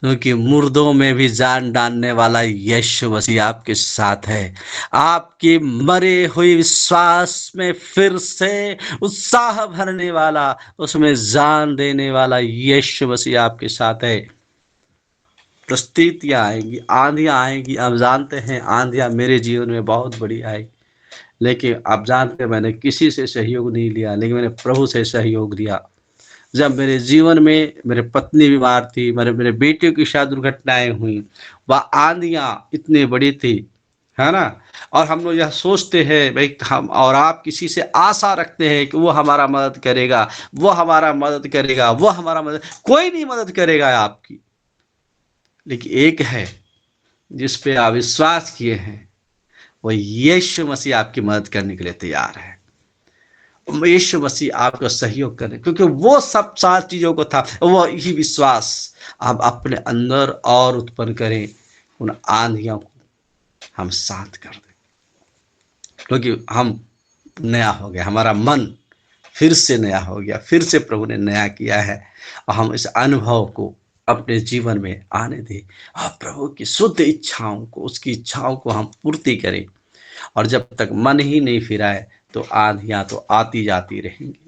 क्योंकि मुर्दों में भी जान डालने वाला यीशु मसीह आपके साथ है। आपके मरे हुए विश्वास में फिर से उत्साह भरने वाला, उसमें जान देने वाला यीशु मसीह आपके साथ है। परिस्थितियां आएंगी, आंधियां आएंगी। आप जानते हैं आंधियां मेरे जीवन में बहुत बड़ी आई, लेकिन आप जानते हैं मैंने किसी से सहयोग नहीं लिया, लेकिन मैंने प्रभु से सहयोग लिया। जब मेरे जीवन में मेरे पत्नी बीमार थी, मेरे मेरे बेटे की शायद दुर्घटनाएं हुई, वह आंधियां इतनी बड़ी थी, है ना। और हम लोग यह सोचते हैं भाई, हम और आप किसी से आशा रखते हैं कि वो हमारा मदद करेगा, वो हमारा मदद करेगा, वो हमारा मदद, कोई नहीं मदद करेगा आपकी। लेकिन एक है जिस पे आप विश्वास किए हैं, वो यीशु मसीह आपकी मदद करने के लिए तैयार है। यीशु मसीह आपका सहयोग करें, क्योंकि वो सब सारी चीजों को था, वो ही विश्वास आप अपने अंदर और उत्पन्न करें। उन आंधियों को हम शांत कर दें, क्योंकि हम नया हो गया, हमारा मन फिर से नया हो गया, फिर से प्रभु ने नया किया है। और हम इस अनुभव को अपने जीवन में आने दें और प्रभु की शुद्ध इच्छाओं को, उसकी इच्छाओं को हम पूर्ति करें। और जब तक मन ही नहीं फिराए तो आंधियां तो आती जाती रहेंगी।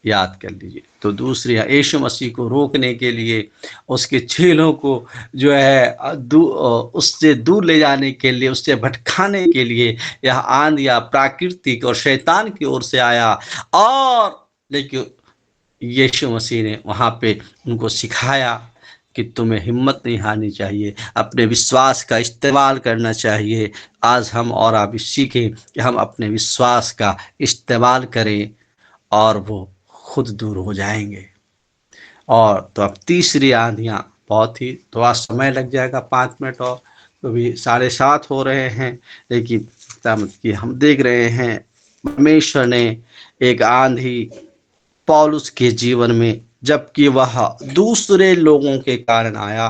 याद कर लीजिए। तो दूसरी, यीशु मसीह को रोकने के लिए, उसके चेलों को जो है उससे दूर ले जाने के लिए, उससे भटकाने के लिए यह आंधियां प्राकृतिक और शैतान की ओर से आया। और लेकिन यीशु मसीह ने वहां पे उनको सिखाया कि तुम्हें हिम्मत नहीं हारनी चाहिए, अपने विश्वास का इस्तेमाल करना चाहिए। आज हम और आप सीखें कि हम अपने विश्वास का इस्तेमाल करें और वो खुद दूर हो जाएंगे। और तो अब तीसरी आंधियां, बहुत ही थोड़ा समय लग जाएगा, 5 मिनट और, तो भी 7:30 हो रहे हैं, लेकिन कि हम देख रहे हैं परमेश्वर ने एक आंधी पौलुस के जीवन में, जबकि वह दूसरे लोगों के कारण आया।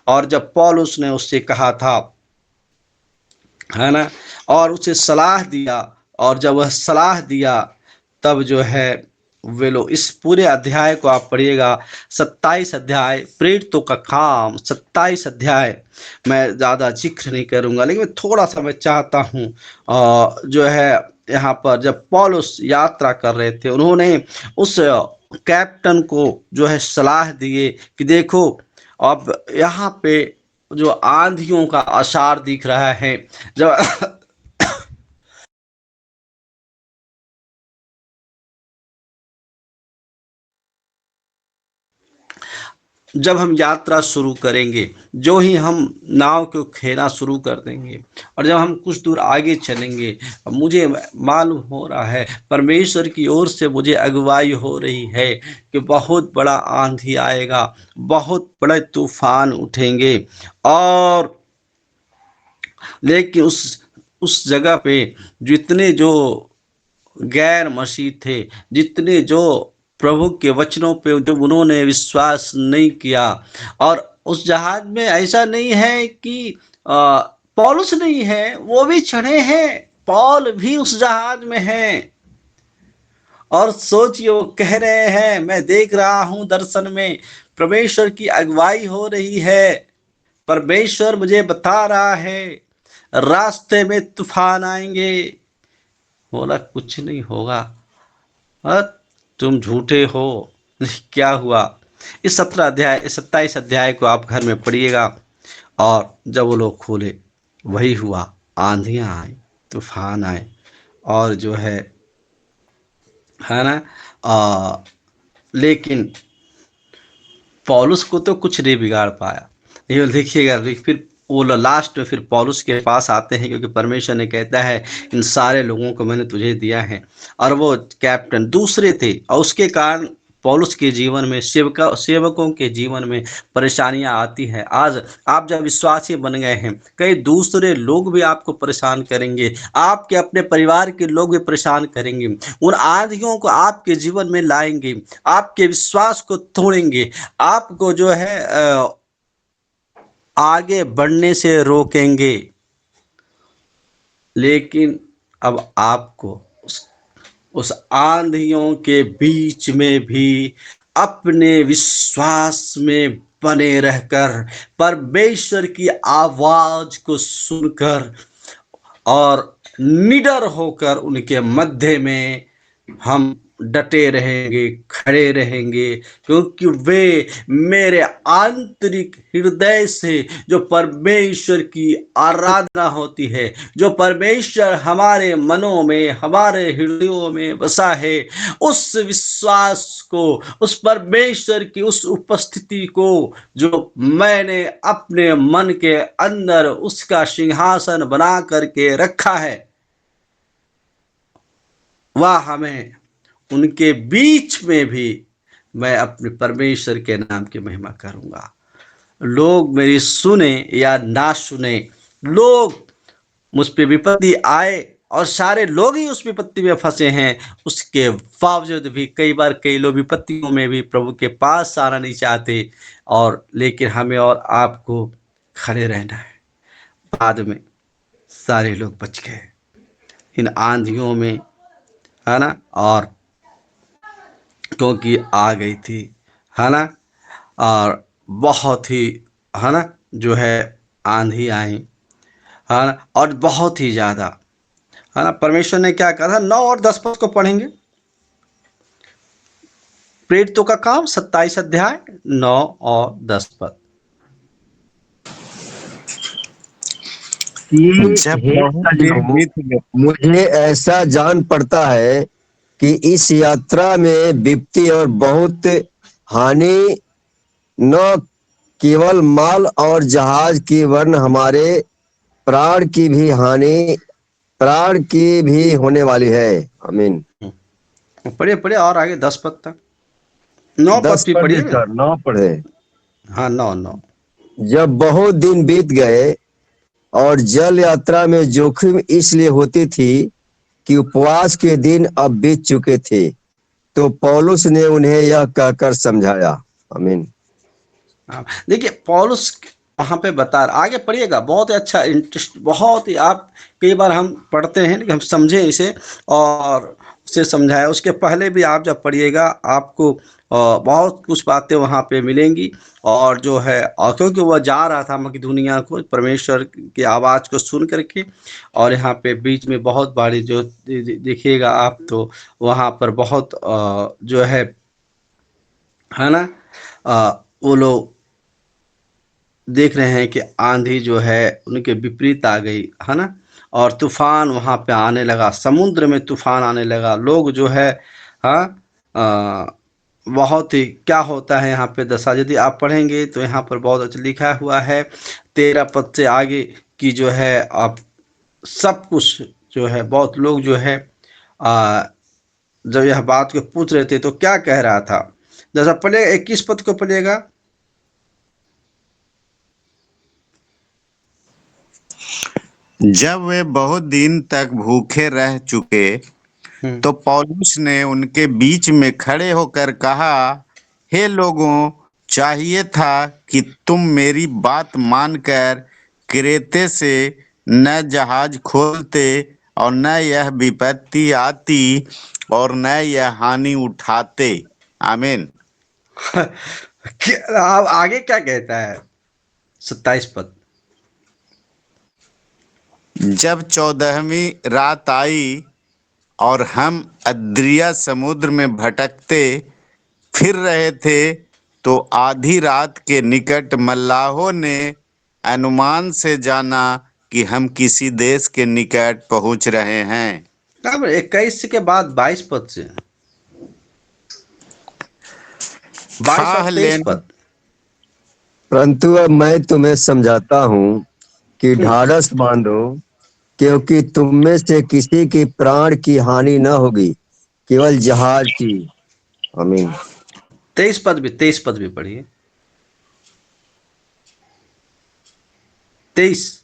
और जब पौलुस ने उससे कहा था, है ना, और उसे सलाह दिया, और जब वह सलाह दिया तब जो है वे लोग, इस पूरे अध्याय को आप पढ़िएगा, 27 अध्याय, प्रेरितों का काम 27 अध्याय। मैं ज़्यादा जिक्र नहीं करूँगा, लेकिन मैं थोड़ा सा मैं चाहता हूँ जो है यहाँ पर जब पौलुस यात्रा कर रहे थे, उन्होंने उस कैप्टन को जो है सलाह दिए कि देखो, अब यहाँ पे जो आंधियों का आसार दिख रहा है, जब जब हम यात्रा शुरू करेंगे, जो ही हम नाव को खेना शुरू कर देंगे, और जब हम कुछ दूर आगे चलेंगे, मुझे मालूम हो रहा है, परमेश्वर की ओर से मुझे अगुवाई हो रही है कि बहुत बड़ा आंधी आएगा, बहुत बड़े तूफान उठेंगे। और लेकिन उस जगह पे जितने जो गैर मसीह थे, जितने जो प्रभु के वचनों पे जब उन्होंने विश्वास नहीं किया, और उस जहाज में ऐसा नहीं है कि पौलुस नहीं है, वो भी चढ़े हैं, पौल भी उस जहाज में है। और सोचिए, वो कह रहे हैं, मैं देख रहा हूं दर्शन में, परमेश्वर की अगुवाई हो रही है, परमेश्वर मुझे बता रहा है रास्ते में तूफान आएंगे। बोला कुछ नहीं होगा, तुम झूठे हो। क्या हुआ? इस 27 अध्याय को आप घर में पढ़िएगा। और जब वो लोग खोले, वही हुआ, आंधियां आई, तूफान आए, और जो है ना, लेकिन पौलुस को तो कुछ नहीं बिगाड़ पाया। ये देखिएगा, फिर वो लास्ट में फिर पौलुस के पास आते हैं, क्योंकि परमेश्वर ने कहता है इन सारे लोगों को मैंने तुझे दिया है। और वो कैप्टन दूसरे थे, और उसके कारण पौलुस के जीवन में, सेवकों के जीवन में परेशानियां आती हैं। आज आप जब विश्वासी बन गए हैं, कई दूसरे लोग भी आपको परेशान करेंगे, आपके अपने परिवार के लोग भी परेशान करेंगे। उन आंधियों को आपके जीवन में लाएंगे, आपके विश्वास को तोड़ेंगे, आपको जो है आगे बढ़ने से रोकेंगे। लेकिन अब आपको उस आंधियों के बीच में भी अपने विश्वास में बने रहकर परमेश्वर की आवाज को सुनकर और निडर होकर उनके मध्य में हम डटे रहेंगे, खड़े रहेंगे, क्योंकि वे मेरे आंतरिक हृदय से जो परमेश्वर की आराधना होती है, जो परमेश्वर हमारे मनों में, हमारे हृदयों में बसा है, उस विश्वास को, उस परमेश्वर की उस उपस्थिति को जो मैंने अपने मन के अंदर उसका सिंहासन बना करके रखा है, वह हमें उनके बीच में भी मैं अपने परमेश्वर के नाम की महिमा करूंगा। लोग मेरी सुने या ना सुने, लोग मुझ पे विपत्ति आए और सारे लोग ही उस विपत्ति में फंसे हैं, उसके बावजूद भी कई बार कई लोग विपत्तियों में भी प्रभु के पास आना नहीं चाहते, और लेकिन हमें और आपको खड़े रहना है। बाद में सारे लोग बच गए इन आंधियों में, है ना, और क्योंकि आ गई थी, है ना, और बहुत ही, है ना, जो है आंधी आई, है ना, और बहुत ही ज़्यादा, है ना। परमेश्वर ने क्या कहा था, 9 और 10 पद को पढ़ेंगे। प्रेरितों का काम 27 अध्याय 9 और 10 पद। जब हे बहुत दिन सज्जनों, बीत गए, मुझे ऐसा जान पड़ता है कि इस यात्रा में विपत्ति और बहुत हानि न केवल माल और जहाज की वरन हमारे प्राण की भी होने वाली है। आमीन। पढ़िए पढ़िए और आगे 10 पद तक, 9 पद 10 भी पढ़े पढ़िए। सर, 9 पढ़े। हाँ 9। जब बहुत दिन बीत गए और जल यात्रा में जोखिम इसलिए होती थी कि उपवास के दिन अब बीत चुके थे, तो पौलुस ने उन्हें यह कहकर समझाया। आमीन। देखिए पौलुस वहां पे बता, आगे पढ़िएगा, बहुत ही अच्छा, इंटरेस्ट, बहुत ही, आप कई बार हम पढ़ते हैं लेकिन हम समझे इसे और उसे समझाया। उसके पहले भी आप जब पढ़िएगा आपको बहुत कुछ बातें वहां पे मिलेंगी। और जो है, और क्योंकि वह जा रहा था मकिदुनिया को परमेश्वर की आवाज़ को सुन करके, और यहाँ पे बीच में बहुत बारी जो देखिएगा आप, तो वहाँ पर बहुत जो है ना, वो लोग देख रहे हैं कि आंधी जो है उनके विपरीत आ गई, है ना, और तूफान वहां पे आने लगा, समुद्र में तूफान आने लगा। लोग जो है, हाँ, बहुत ही, क्या होता है यहाँ पे दशा, यदि आप पढ़ेंगे तो यहाँ पर बहुत अच्छा लिखा हुआ है 13 पद से आगे की जो है, आप सब कुछ जो है, बहुत लोग जो है जब यह बात को पूछ रहे थे तो क्या कह रहा था। जैसा पढ़े 21 पद को पढ़िएगा। जब वे बहुत दिन तक भूखे रह चुके, तो पौलुस ने उनके बीच में खड़े होकर कहा, हे लोगों, चाहिए था कि तुम मेरी बात मानकर क्रेते से न जहाज खोलते और न यह विपत्ति आती और न यह हानि उठाते। आमीन। अब आगे क्या कहता है 27 पद। जब 14वीं रात आई और हम अद्रिया समुद्र में भटकते फिर रहे थे, तो आधी रात के निकट मल्लाहों ने अनुमान से जाना कि हम किसी देश के निकट पहुंच रहे हैं। अब 21 के बाद 22 पद से 22 और 23 पद। परंतु अब मैं तुम्हें समझाता हूँ कि ढाढ़स बांधो, क्योंकि तुम में से किसी की प्राण की हानि न होगी, केवल जहाज की। आमीन। 23 पद भी पढ़िए। 23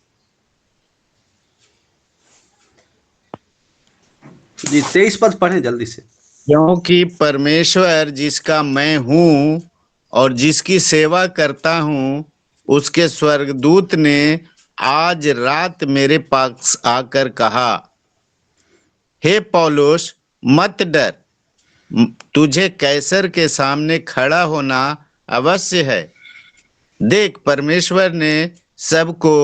जी, 23 पद पढ़े जल्दी से। क्योंकि परमेश्वर जिसका मैं हूँ और जिसकी सेवा करता हूँ, उसके स्वर्गदूत ने आज रात मेरे पास आकर कहा, हे पौलुस, मत डर, तुझे कैसर के सामने खड़ा होना अवश्य है। देख, परमेश्वर ने सबको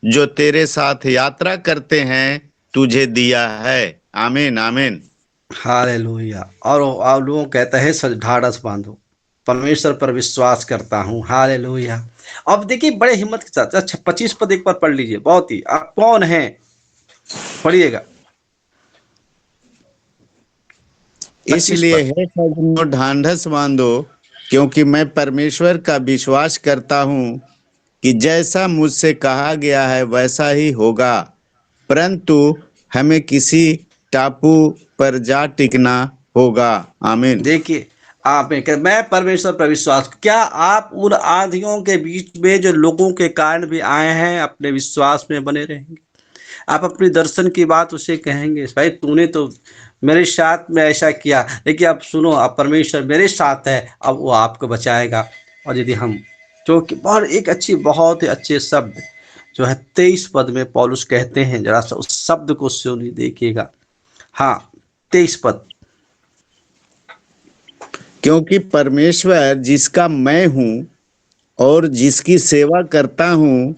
जो तेरे साथ यात्रा करते हैं तुझे दिया है। आमीन आमीन। हालेलुया। और आप लोगों कहता है सच ढाढ़स बांधो, परमेश्वर पर विश्वास करता हूँ। हालेलुया। अब देखिए बड़े हिम्मत के साथ, अच्छा 25 पद एक बार पढ़ लीजिए। बहुत ही, आप कौन हैं, पढ़िएगा। 25 इसलिए पद। हे सज्जनों, ढांढस बांधो, क्योंकि मैं परमेश्वर का विश्वास करता हूँ कि जैसा मुझसे कहा गया है वैसा ही होगा। परंतु हमें किसी टापू पर जा टिकना होगा। आमीन। देखिए आप में मैं परमेश्वर पर विश्वास, क्या आप उन आंधियों के बीच में जो लोगों के कारण भी आए हैं अपने विश्वास में बने रहेंगे? आप अपने दर्शन की बात उसे कहेंगे, भाई तूने तो मेरे साथ में ऐसा किया, लेकिन अब सुनो, अब परमेश्वर मेरे साथ है, अब वो आपको बचाएगा। और यदि हम, जो कि बहुत ही अच्छे शब्द जो है 23 पद में पौलुस कहते हैं, जरा सा उस शब्द को सुनिए, देखिएगा। हाँ, 23 पद। क्योंकि परमेश्वर जिसका मैं हूँ और जिसकी सेवा करता हूँ,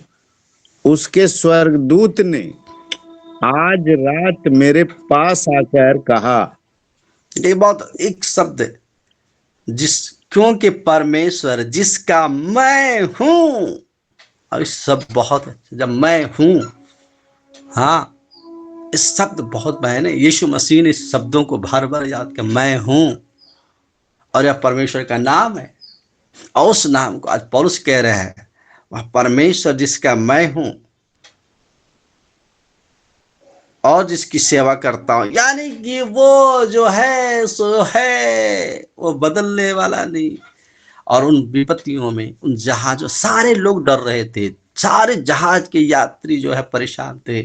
उसके स्वर्गदूत ने आज रात मेरे पास आकर कहा। ये बहुत एक शब्द है, क्योंकि परमेश्वर जिसका मैं हूं, और इस शब्द बहुत अच्छा, जब मैं हूं, हाँ, इस शब्द बहुत मैंने यीशु मसीह ने इस शब्दों को भर भर याद किया, मैं हूं, और यह परमेश्वर का नाम है। और उस नाम को आज पौलुस कह रहे हैं, वह परमेश्वर जिसका मैं हूं और जिसकी सेवा करता हूं, यानी कि वो जो है सो है, वो बदलने वाला नहीं। और उन विपत्तियों में, उन जहाजों, सारे लोग डर रहे थे, सारे जहाज के यात्री जो है परेशान थे,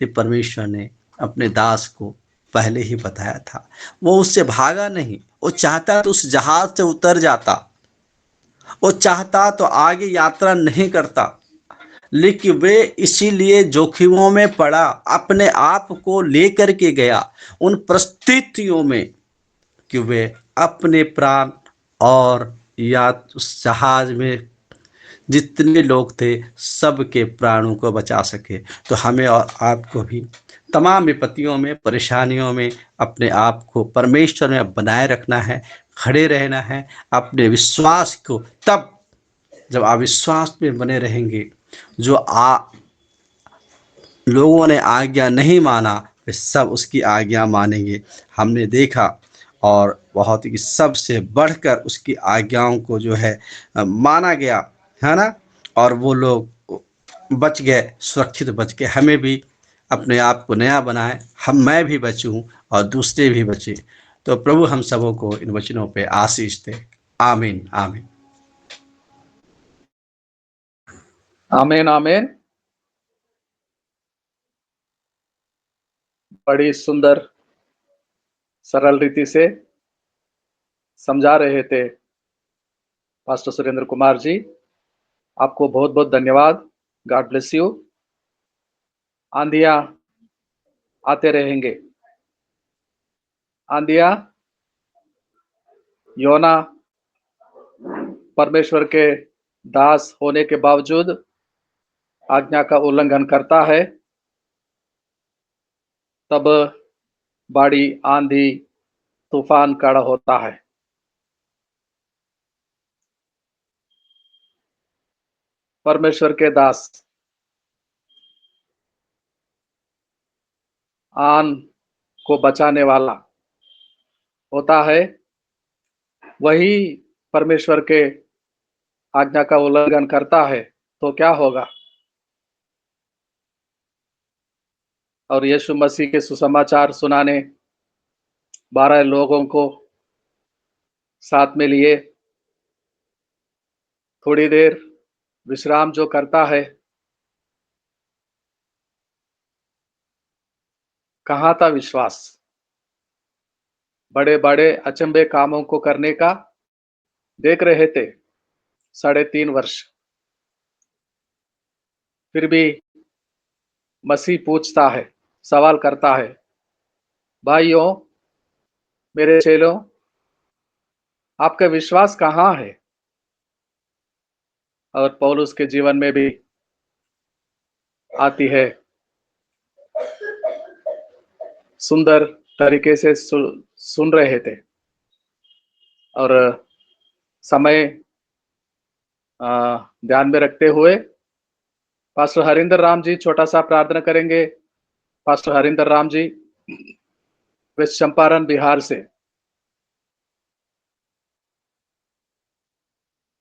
परमेश्वर ने अपने दास को पहले ही बताया था। वो उससे भागा नहीं, वो चाहता तो उस जहाज से उतर जाता, वो चाहता तो आगे यात्रा नहीं करता, लेकिन वे इसीलिए जोखिमों में पड़ा, अपने आप को लेकर के गया उन परिस्थितियों में कि वे अपने प्राण और या उस जहाज में जितने लोग थे सबके प्राणों को बचा सके। तो हमें और आपको भी तमाम विपत्तियों में, परेशानियों में अपने आप को परमेश्वर में बनाए रखना है, खड़े रहना है अपने विश्वास को। तब जब आप विश्वास में बने रहेंगे, जो लोगों ने आज्ञा नहीं माना, वे सब उसकी आज्ञा मानेंगे। हमने देखा, और बहुत ही सबसे बढ़कर उसकी आज्ञाओं को जो है माना गया, है ना। और वो लोग बच गए, सुरक्षित बच गए। हमें भी अपने आप को नया बनाए, मैं भी बचूं और दूसरे भी बचे। तो प्रभु हम सबों को इन वचनों पे आशीष दे। आमीन आमीन। आमीन आमीन। बड़ी सुंदर सरल रीति से समझा रहे थे पास्टर सुरेंद्र कुमार जी, आपको बहुत बहुत धन्यवाद। God bless you. आंधियां आते रहेंगे, आंधियां, योना परमेश्वर के दास होने के बावजूद आज्ञा का उल्लंघन करता है, तब बाड़ी आंधी तूफान खड़ा होता है। परमेश्वर के दास आन को बचाने वाला होता है, वही परमेश्वर के आज्ञा का उल्लंघन करता है तो क्या होगा। और यीशु मसीह के सुसमाचार सुनाने 12 लोगों को साथ में लिए थोड़ी देर विश्राम जो करता है, कहाँ था विश्वास? बड़े बड़े अचंभे कामों को करने का देख रहे थे 3.5 वर्ष। फिर भी मसीह पूछता है, सवाल करता है, भाइयों, मेरे चेलों, आपका विश्वास कहाँ है? और पौलुस के जीवन में भी आती है। सुंदर तरीके से सुन रहे थे और समय ध्यान में रखते हुए पास्टर हरिंदर राम जी छोटा सा प्रार्थना करेंगे। पास्टर हरिंदर राम जी, वेस्ट चंपारण बिहार से।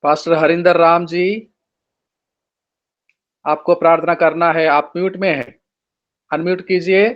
पास्टर हरिंदर राम जी, आपको प्रार्थना करना है। आप म्यूट में हैं, अनम्यूट कीजिए।